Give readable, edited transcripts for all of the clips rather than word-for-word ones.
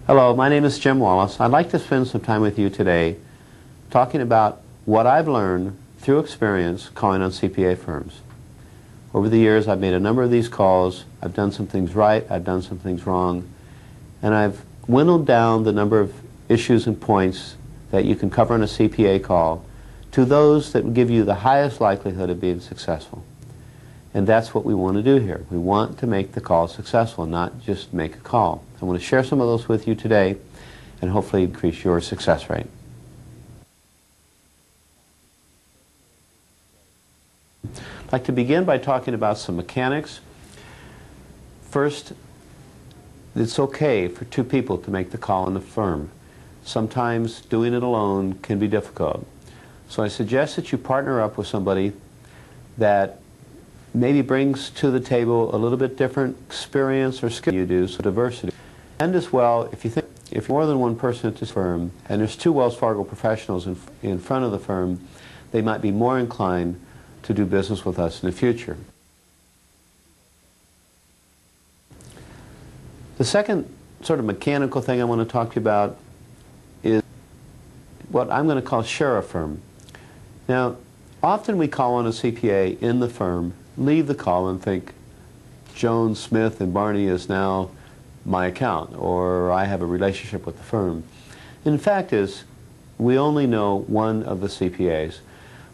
Hello, my name is Jim Wallace. I'd like to spend some time with you today talking about what I've learned through experience calling on CPA firms. Over the years, I've made a number of these calls. I've done some things right, I've done some things wrong, and I've whittled down the number of issues and points that you can cover on a CPA call to those that give you the highest likelihood of being successful. And that's what we want to do here. We want to make the call successful, not just make a call. I want to share some of those with you today and hopefully increase your success rate. I'd like to begin by talking about some mechanics. First, it's okay for two people to make the call in the firm. Sometimes doing it alone can be difficult. So I suggest that you partner up with somebody that maybe brings to the table a little bit different experience or skill you do, so diversity. And as well, if more than one person at this firm, and there's two Wells Fargo professionals in front of the firm, they might be more inclined to do business with us in the future. The second sort of mechanical thing I want to talk to you about is what I'm going to call share a firm. Now, often we call on a CPA in the firm, leave the call and think Joan, Smith, and Barney is now my account, or I have a relationship with the firm. And the fact is, we only know one of the CPAs.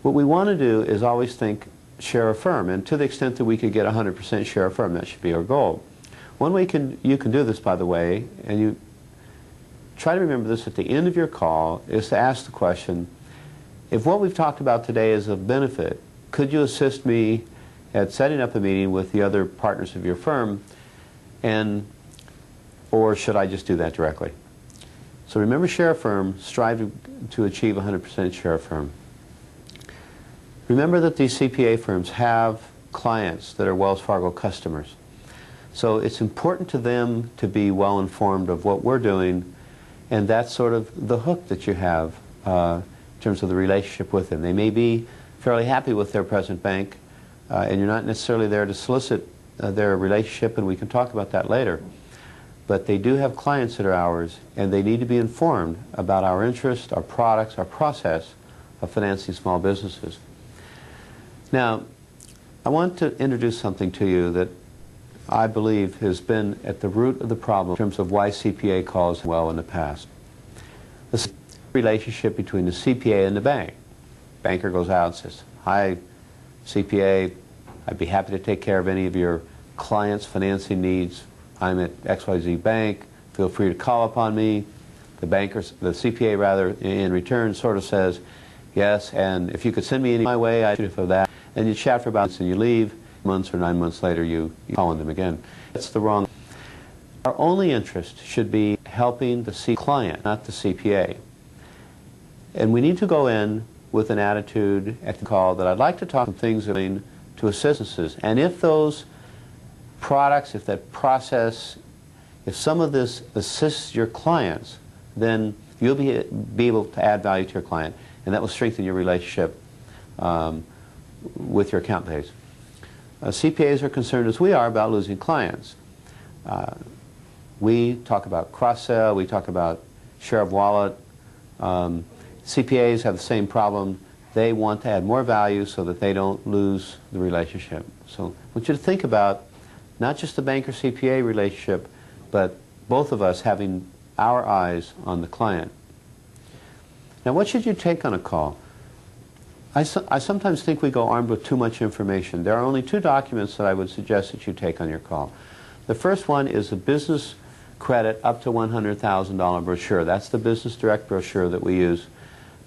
What we want to do is always think share a firm, and to the extent that we could get 100% share a firm, that should be our goal. One way you can do this, by the way, and you try to remember this at the end of your call, is to ask the question, if what we've talked about today is of benefit, could you assist me at setting up a meeting with the other partners of your firm, or should I just do that directly? So remember, share a firm, strive to achieve 100% share a firm. Remember that these CPA firms have clients that are Wells Fargo customers. So it's important to them to be well informed of what we're doing, and that's sort of the hook that you have in terms of the relationship with them. They may be fairly happy with their present bank, and you're not necessarily there to solicit their relationship, and we can talk about that later. But they do have clients that are ours, and they need to be informed about our interest, our products, our process of financing small businesses. Now, I want to introduce something to you that I believe has been at the root of the problem in terms of why CPA calls well in the past. The relationship between the CPA and the bank. Banker goes out and says, "Hi, CPA, I'd be happy to take care of any of your clients' financing needs. I'm at XYZ Bank. Feel free to call upon me." The CPA rather, in return, sort of says, "Yes, and if you could send me any my way, I'd do for that." And you chat for about months and you leave. Months or 9 months later, you call on them again. That's the wrong. Our only interest should be helping the client, not the CPA. And we need to go in with an attitude at the call that I'd like to talk about things to assist businesses. And if those products, if that process, if some of this assists your clients, then you'll be able to add value to your client, and that will strengthen your relationship with your account base. CPAs are concerned, as we are, about losing clients. We talk about cross-sell, we talk about share of wallet. CPAs have the same problem. They want to add more value so that they don't lose the relationship. So I want you to think about not just the banker-CPA relationship, but both of us having our eyes on the client. Now, what should you take on a call? I sometimes think we go armed with too much information. There are only two documents that I would suggest that you take on your call. The first one is a business credit up to $100,000 brochure. That's the Business Direct brochure that we use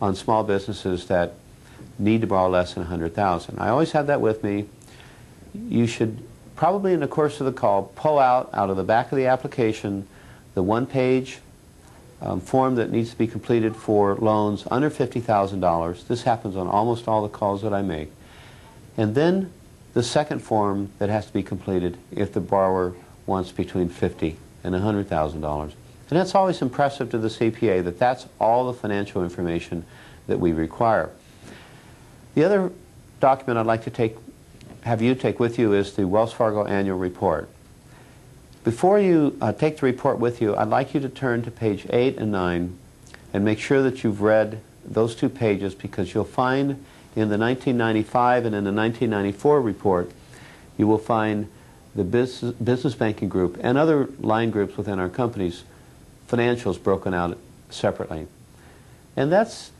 on small businesses that need to borrow less than $100,000. I always have that with me. You should probably in the course of the call pull out of the back of the application the one-page form that needs to be completed for loans under $50,000. This happens on almost all the calls that I make. And then the second form that has to be completed if the borrower wants between $50,000 and $100,000. And that's always impressive to the CPA that that's all the financial information that we require. The other document I'd like to have you take with you is the Wells Fargo annual report. Before you take the report with you, I'd like you to turn to page 8 and 9 and make sure that you've read those two pages, because you'll find in the 1995 and in the 1994 report, you will find the business banking group and other line groups within our companies, financials broken out separately. And that's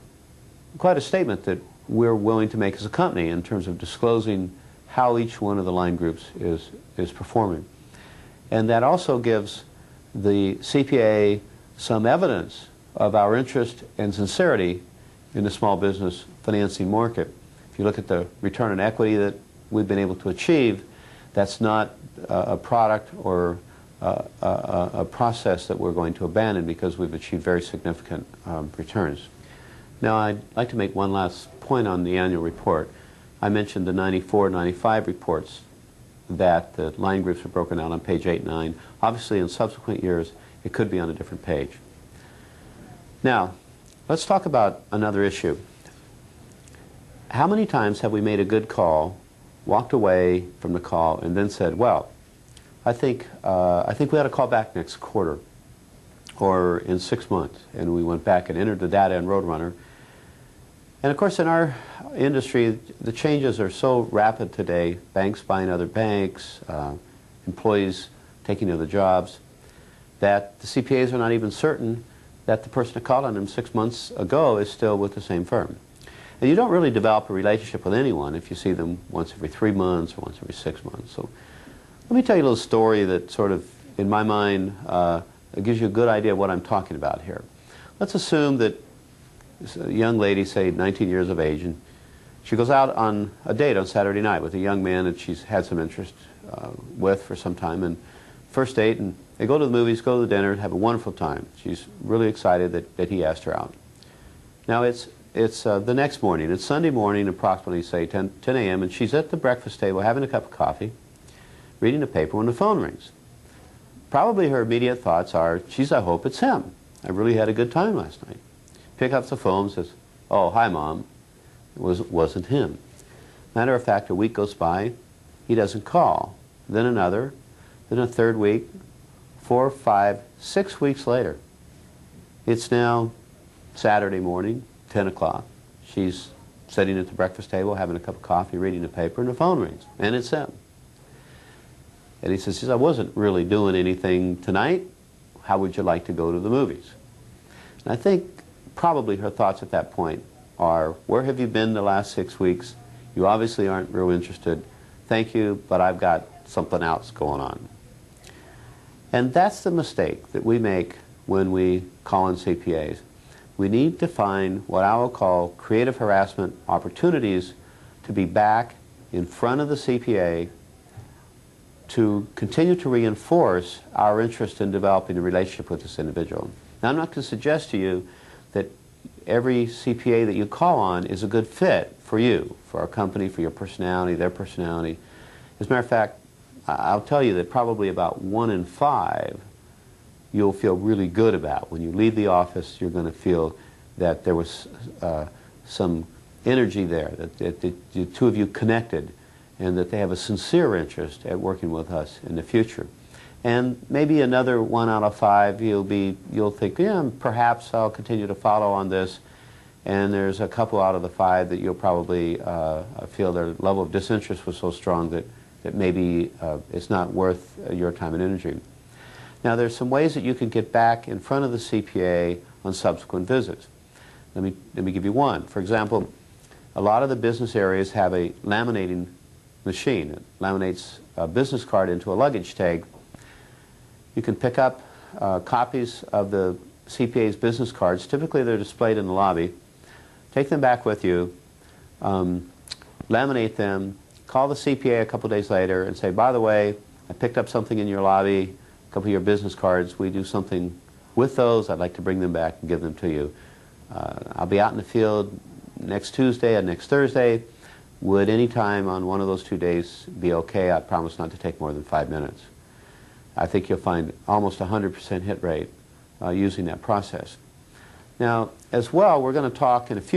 quite a statement that we're willing to make as a company in terms of disclosing how each one of the line groups is performing. And that also gives the CPA some evidence of our interest and sincerity in the small business financing market. If you look at the return on equity that we've been able to achieve, that's not a product or a process that we're going to abandon, because we've achieved very significant returns. Now, I'd like to make one last point on the annual report. I mentioned the 94, 95 reports that the line groups are broken out on page 8 and 9. Obviously, in subsequent years, it could be on a different page. Now, let's talk about another issue. How many times have we made a good call, walked away from the call, and then said, well, I think we ought to call back next quarter or in 6 months, and we went back and entered the data in Roadrunner. And of course, in our industry, the changes are so rapid today, banks buying other banks, employees taking other jobs, that the CPAs are not even certain that the person that called on them 6 months ago is still with the same firm. And you don't really develop a relationship with anyone if you see them once every 3 months or once every 6 months. So let me tell you a little story that sort of, in my mind, gives you a good idea of what I'm talking about here. Let's assume that a young lady, say 19 years of age, and she goes out on a date on Saturday night with a young man that she's had some interest with for some time. And first date, and they go to the movies, go to the dinner, have a wonderful time. She's really excited that he asked her out. Now it's the next morning. It's Sunday morning, approximately, say, 10 a.m., and she's at the breakfast table having a cup of coffee, reading the paper, when the phone rings. Probably her immediate thoughts are, geez, I hope it's him. I really had a good time last night. Pick up the phone and says, oh, hi, Mom. It wasn't him. Matter of fact, a week goes by, he doesn't call. Then another, then a third week, 4, 5, 6 weeks later. It's now Saturday morning, 10 o'clock. She's sitting at the breakfast table, having a cup of coffee, reading the paper, and the phone rings, and it's him. And he says, I wasn't really doing anything tonight. How would you like to go to the movies? And I think probably her thoughts at that point are, where have you been the last 6 weeks? You obviously aren't real interested. Thank you, but I've got something else going on. And that's the mistake that we make when we call in CPAs. We need to find what I will call creative harassment opportunities to be back in front of the CPA to continue to reinforce our interest in developing a relationship with this individual. Now, I'm not going to suggest to you that every CPA that you call on is a good fit for you, for our company, for your personality, their personality. As a matter of fact, I'll tell you that probably about 1 in 5 you'll feel really good about. When you leave the office, you're going to feel that there was some energy there, that the two of you connected, and that they have a sincere interest at working with us in the future. And maybe another 1 out of 5, you'll think, yeah, perhaps I'll continue to follow on this. And there's a couple out of the 5 that you'll probably feel their level of disinterest was so strong that maybe it's not worth your time and energy. Now, there's some ways that you can get back in front of the CPA on subsequent visits. Let me give you one. For example, a lot of the business areas have a laminating machine. It laminates a business card into a luggage tag. You can pick up copies of the CPA's business cards. Typically, they're displayed in the lobby. Take them back with you, laminate them, call the CPA a couple days later and say, by the way, I picked up something in your lobby, a couple of your business cards. We do something with those. I'd like to bring them back and give them to you. I'll be out in the field next Tuesday and next Thursday. Would any time on one of those 2 days be okay? I promise not to take more than 5 minutes. I think you'll find almost 100% hit rate using that process. Now, as well, we're going to talk in a few